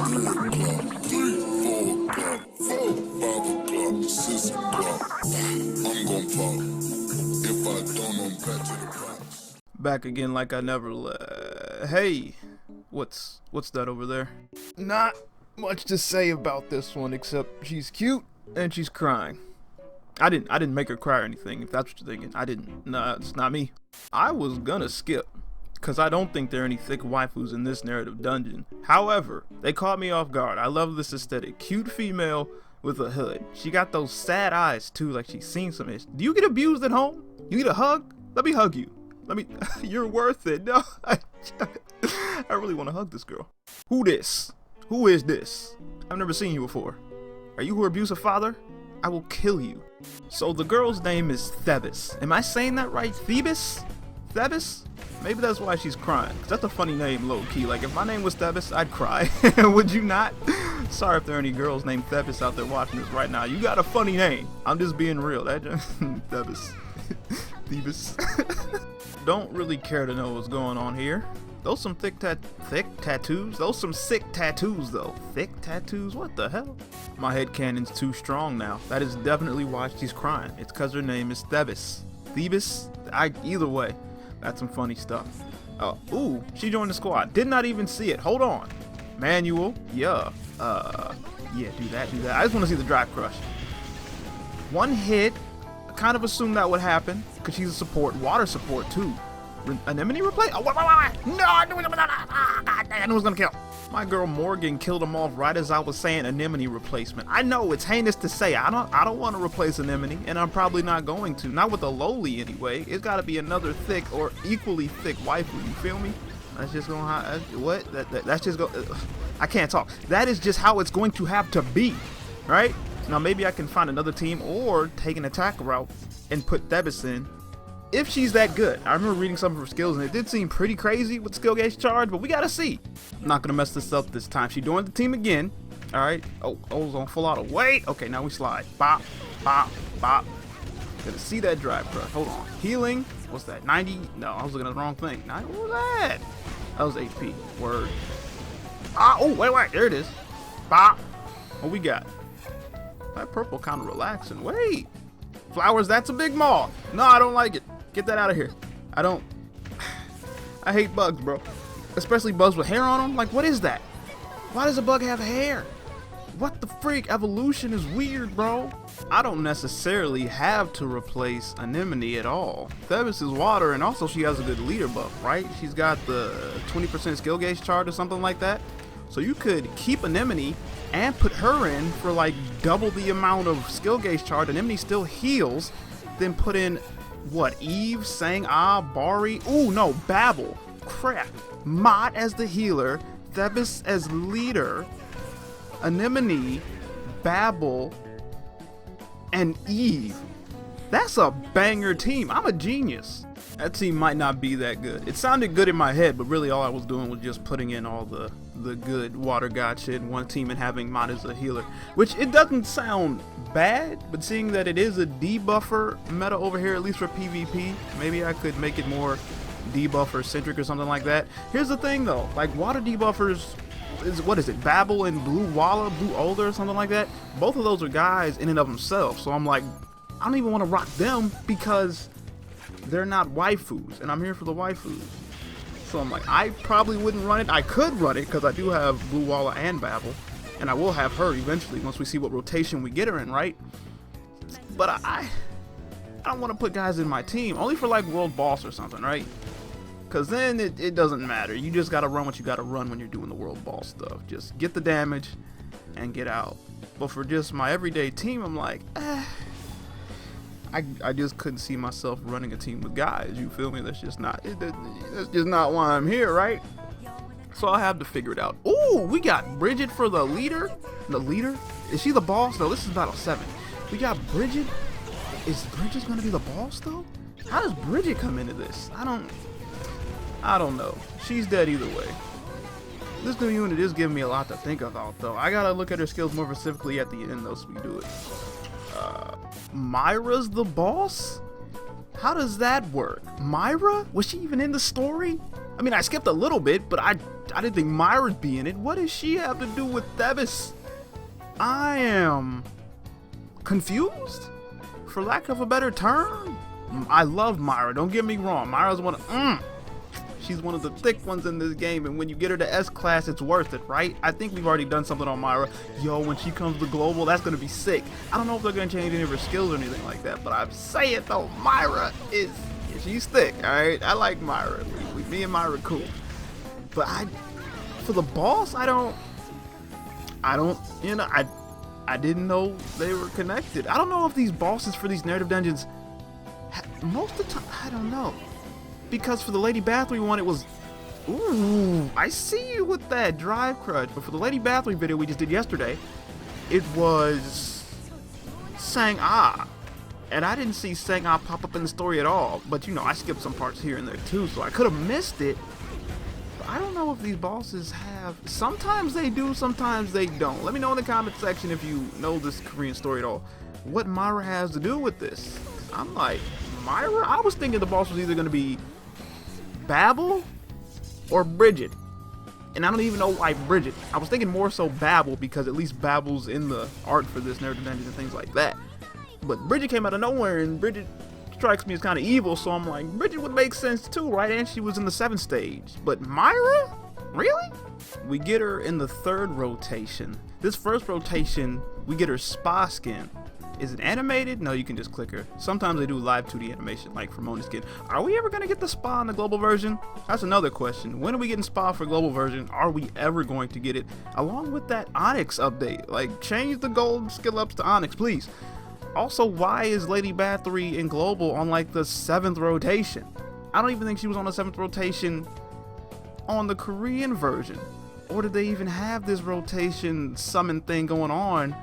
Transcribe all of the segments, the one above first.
o'clock, 3, 4 o'clock, 4, 5 o'clock, 6 o'clock. I'm gon' pop. If I don't, I'm back to the box. Back again like I never left. Hey, what's that over there? Not much to say about this one except she's cute and she's crying. I didn't make her cry or anything, if that's what you're thinking. I didn't. Nah, it's not me. I was gonna skip, cause I don't think there are any thick waifus in this narrative dungeon. However, they caught me off guard. I love this aesthetic. Cute female with a hood. She got those sad eyes too, like she's seen some ish. Do you get abused at home? You need a hug? Let me hug you. You're worth it. No, I really want to hug this girl. Who this? Who is this? I've never seen you before. Are you her abusive father? I will kill you. So the girl's name is Thebis. Am I saying that right? Thebis? Thebis? Maybe that's why she's crying. Cause that's a funny name, low key. Like if my name was Thebis, I'd cry. Would you not? Sorry if there are any girls named Thebis out there watching this right now. You got a funny name. I'm just being real. That Thebis. Thebis. Don't really care to know what's going on here. Those some thick tattoos. Those some sick tattoos though. Thick tattoos? What the hell? My headcanon's too strong now. That is definitely why she's crying. It's cause her name is Thebis. Thebis? Either way, that's some funny stuff. Ooh, she joined the squad. Did not even see it. Hold on. Manual. Yeah. Yeah, do that. I just want to see the drive crush. One hit. I kind of assumed that would happen because she's a support, water support too. Anemone replace? Oh, wait. No, I knew it was gonna kill. My girl Morgan killed him off right as I was saying anemone replacement. I know it's heinous to say. I don't want to replace anemone, and I'm probably not going to. Not with a lowly anyway. It's got to be another thick or equally thick waifu. You feel me? That's just gonna what? That's just go. I can't talk. That is just how it's going to have to be, right? Now maybe I can find another team or take an attack route and put Thebis in. If she's that good. I remember reading some of her skills and it did seem pretty crazy with skill gauge charge, but we gotta see. I'm not gonna mess this up this time. She joined the team again. Alright. Oh, I was on full auto. Wait! Okay, now we slide. Bop, bop, bop. Gonna see that drive crush. Hold on. Healing. What's that? 90? No, I was looking at the wrong thing. What was that? That was HP. Word. Oh, wait. There it is. Bop. What we got? That purple kind of relaxing. Wait. Flowers, that's a big maw. No, I don't like it. Get that out of here. I hate bugs, bro. Especially bugs with hair on them. Like, what is that? Why does a bug have hair? What the freak? Evolution is weird, bro. I don't necessarily have to replace Anemone at all. Thebis is water, and also she has a good leader buff, right? She's got the 20% skill gauge charge or something like that. So you could keep Anemone and put her in for like double the amount of skill gauge charge. Anemone still heals. Then put in what? Eve, Sang, Bari. Ooh, no, Babel. Crap. Mott as the healer. Thebis as leader. Anemone, Babel, and Eve. That's a banger team. I'm a genius. That team might not be that good. It sounded good in my head, but really all I was doing was just putting in all the good water god shit in one team and having Mott as a healer. Which it doesn't sound bad, but seeing that it is a debuffer meta over here, at least for PvP, maybe I could make it more debuffer centric or something like that. Here's the thing though, like water debuffers what is it, Babel and Blue Walla, Blue Older or something like that? Both of those are guys in and of themselves, so I'm like, I don't even want to rock them because they're not waifus, and I'm here for the waifus. So I'm like, I probably wouldn't run it. I could run it because I do have Blue Walla and Babel, and I will have her eventually once we see what rotation we get her in, right? But I don't want to put guys in my team, only for like World Boss or something, right? Because then it doesn't matter. You just got to run what you got to run when you're doing the World Boss stuff. Just get the damage and get out. But for just my everyday team, I'm like, I just couldn't see myself running a team with guys. You feel me? That's just not why I'm here, right? So I have to figure it out. Ooh, we got Bridget for the leader. The leader? Is she the boss? No, this is Battle 7. We got Bridget. Is Bridget gonna be the boss though? How does Bridget come into this? I don't know. She's dead either way. This new unit is giving me a lot to think about though. I gotta look at her skills more specifically at the end though, so we do it. Myra's the boss? How does that work? Myra? Was she even in the story? I mean, I skipped a little bit, but I didn't think Myra'd be in it. What does she have to do with Thebis? I am confused, for lack of a better term. I love Myra, don't get me wrong. Myra's she's one of the thick ones in this game, and when you get her to S class, it's worth it, right? I think we've already done something on Myra. Yo, when she comes to global, that's gonna be sick. I don't know if they're gonna change any of her skills or anything like that, but I'm saying though, Myra she's thick, alright? I like Myra. Me and Myra cool. But for the boss, I don't, you know, I didn't know they were connected. I don't know if these bosses for these narrative dungeons, most of the time, I don't know. Because for the Lady Bathory one, it was, ooh, I see you with that drive crutch. But for the Lady Bathory video we just did yesterday, it was Sang-Ah. And I didn't see Sang-Ah pop up in the story at all. But you know, I skipped some parts here and there too, so I could have missed it. But I don't know if these bosses have, sometimes they do, sometimes they don't. Let me know in the comment section if you know this Korean story at all. What Myra has to do with this. I'm like, Myra? I was thinking the boss was either going to be Babel or Bridget, and I don't even know why Bridget. I was thinking more so Babel, because at least Babel's in the art for this narrative dungeon and things like that. But Bridget came out of nowhere, and Bridget strikes me as kind of evil, so I'm like, Bridget would make sense too, right? And she was in the 7th stage. But Myra? Really? We get her in the 3rd rotation. This first rotation, we get her spa skin. Is it animated? No, you can just click her. Sometimes they do live 2D animation, like for Mona's skin. Are we ever going to get the spa in the global version? That's another question. When are we getting spa for global version? Are we ever going to get it? Along with that Onyx update. Like, change the gold skill ups to Onyx, please. Also, why is Lady Bathory in global on like the 7th rotation? I don't even think she was on the 7th rotation on the Korean version. Or did they even have this rotation summon thing going on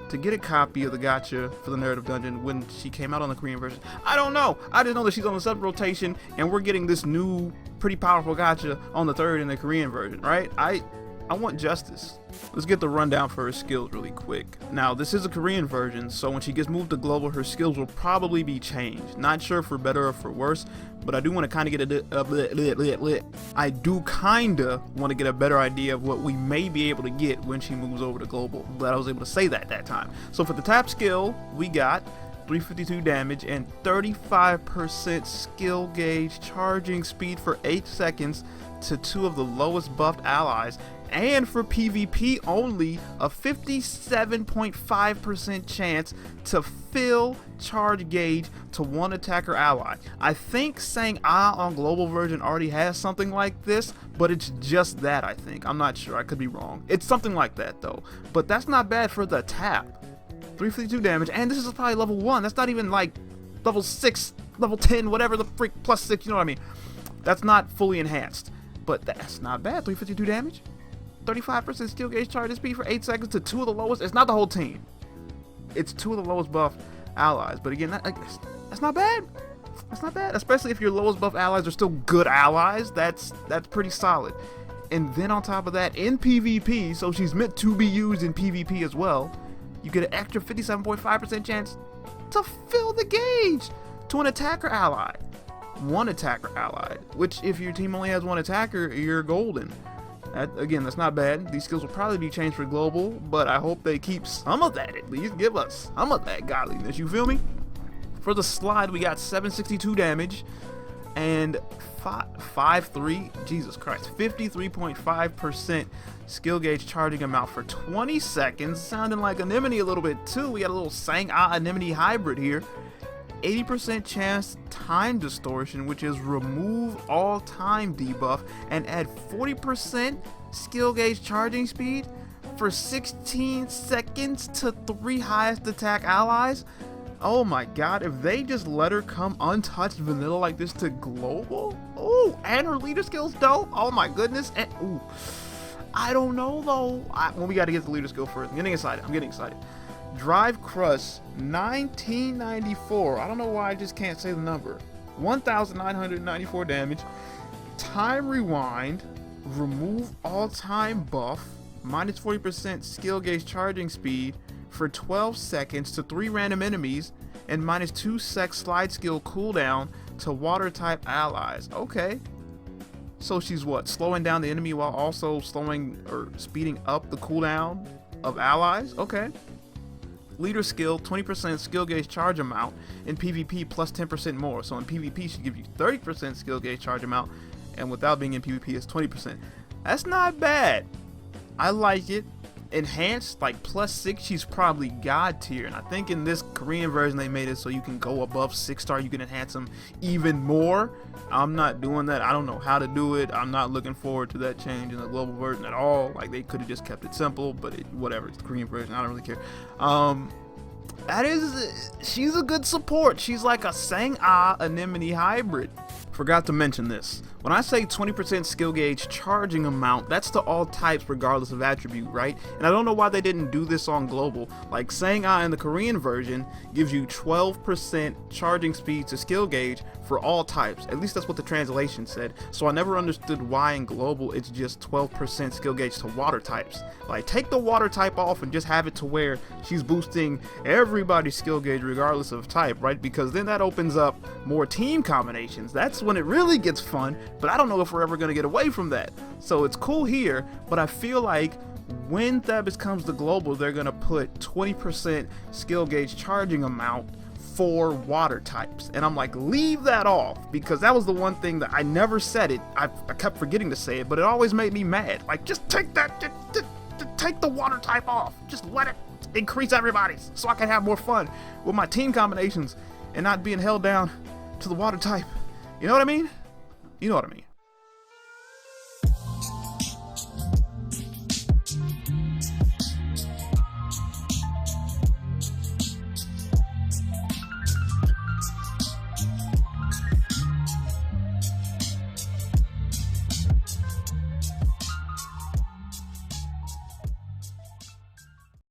to get a copy of the gacha for the narrative dungeon when she came out on the Korean version? I don't know. I just know that she's on the 7th rotation, and we're getting this new, pretty powerful gacha on the 3rd in the Korean version, right? I want justice. Let's get the rundown for her skills really quick. Now, this is a Korean version, so when she gets moved to global, her skills will probably be changed. Not sure for better or for worse, but I do want to kind of get a better idea of what we may be able to get when she moves over to global. But I was able to say that time. So for the tap skill, we got 352 damage and 35% skill gauge charging speed for 8 seconds to 2 of the lowest buffed allies. And for PvP only, a 57.5% chance to fill charge gauge to 1 attacker ally. I think Sang-Ah on global version already has something like this, but it's just that, I think. I'm not sure, I could be wrong. It's something like that though, but that's not bad for the tap. 352 damage, and this is probably level 1. That's not even like level 6, level 10, whatever the freak, plus 6, you know what I mean? That's not fully enhanced, but that's not bad. 352 damage. 35% skill gauge charge speed for 8 seconds to 2 of the lowest. It's not the whole team. It's 2 of the lowest buffed allies. But again, that's not bad. That's not bad. Especially if your lowest buffed allies are still good allies. That's pretty solid. And then on top of that, in PvP, so she's meant to be used in PvP as well, you get an extra 57.5% chance to fill the gauge to an attacker ally. 1 attacker ally. Which, if your team only has 1 attacker, you're golden. Again, that's not bad. These skills will probably be changed for global, but I hope they keep some of that at least. Give us some of that godliness, you feel me? For the slide, we got 762 damage and 5.3, Jesus Christ, 53.5% skill gauge charging amount for 20 seconds. Sounding like Anemone a little bit too. We got a little Sang-Ah Anemone hybrid here. 80% chance time distortion, which is remove all time debuff, and add 40% skill gauge charging speed for 16 seconds to 3 highest attack allies. Oh my god, if they just let her come untouched vanilla like this to global, oh, and her leader skill's dope. Oh my goodness. And ooh, I don't know though. Well, we got to get the leader skill first. I'm getting excited. Drive Crush 1994. I don't know why I just can't say the number. 1,994 damage. Time Rewind. Remove all time buff. Minus 40% skill gauge charging speed for 12 seconds to 3 random enemies. And minus 2 sec slide skill cooldown to water type allies. Okay. So she's what? Slowing down the enemy while also slowing or speeding up the cooldown of allies? Okay. Leader skill, 20% skill gauge charge amount. In PvP plus 10% more. So in PvP she gives you 30% skill gauge charge amount, and without being in PvP it's 20%. That's not bad. I like it. Enhanced, like +6, she's probably god tier, and I think in this Korean version they made it so you can go above 6-star, you can enhance them even more. I'm not doing that. I don't know how to do it. I'm not looking forward to that change in the global version at all. Like, they could have just kept it simple, but whatever, it's the Korean version, I don't really care. She's a good support. She's like a Sang-Ah Anemone hybrid. Forgot to mention this. When I say 20% skill gauge charging amount, that's to all types regardless of attribute, right? And I don't know why they didn't do this on global. Like Sang-Ah in the Korean version gives you 12% charging speed to skill gauge for all types. At least that's what the translation said. So I never understood why in global it's just 12% skill gauge to water types. Like, take the water type off and just have it to where she's boosting everybody's skill gauge regardless of type, right? Because then that opens up more team combinations. That's when it really gets fun, but I don't know if we're ever going to get away from that. So it's cool here, but I feel like when Thebis comes to global, they're going to put 20% skill gauge charging amount for water types. And I'm like, leave that off, because that was the one thing that I never said it. I kept forgetting to say it, but it always made me mad. Like, just take that, take the water type off. Just let it increase everybody's so I can have more fun with my team combinations and not being held down to the water type. You know what I mean? You know what I mean.